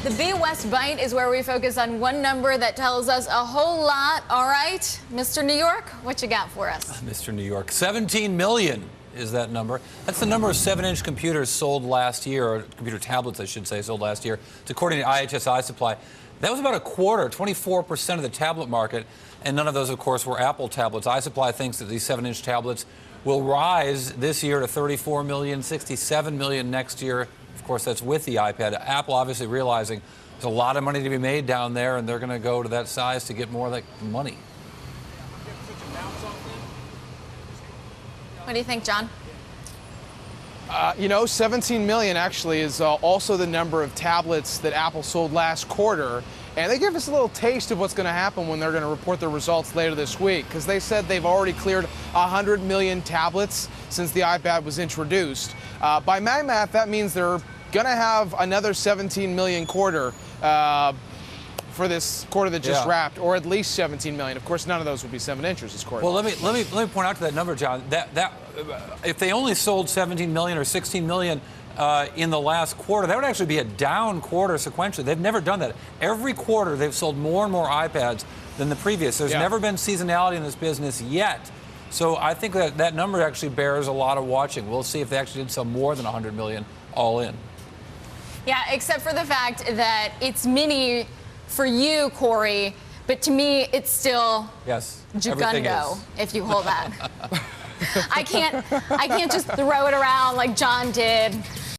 The BWest Byte is where we focus on one number that tells us a whole lot. All right, Mr. New York, what you got for us? Mr. New York, 17 million is that number. That's the number of 7-inch computers sold last year, or computer tablets, I should say, sold last year. It's according to IHS Supply. That was about a quarter, 24% of the tablet market, and none of those, of course, were Apple tablets. iSupply thinks that these 7-inch tablets will rise this year to 34 million, 67 million next year. Of course, that's with the iPad. Apple obviously realizing there's a lot of money to be made down there, and they're going to go to that size to get more like money. What do you think, John? 17 million actually is also the number of tablets that Apple sold last quarter. And they give us a little taste of what's going to happen when they're going to report their results later this week, because they said they've already cleared 100 million tablets since the iPad was introduced. By my math, that means they're going to have another 17 million quarter for this quarter that just wrapped, or at least 17 million. Of course, none of those would be 7 inches this quarter. Well, let me point out to that number, John. That if they only sold 17 million or 16 million in the last quarter, that would actually be a down quarter sequentially. They've never done that. Every quarter, they've sold more and more iPads than the previous. There's never been seasonality in this business yet. So I think that number actually bears a lot of watching. We'll see if they actually did sell more than 100 million all in. Yeah, except for the fact that it's mini for you, Cory, but to me, it's still Gigundo, if you hold that. I can't just throw it around like John did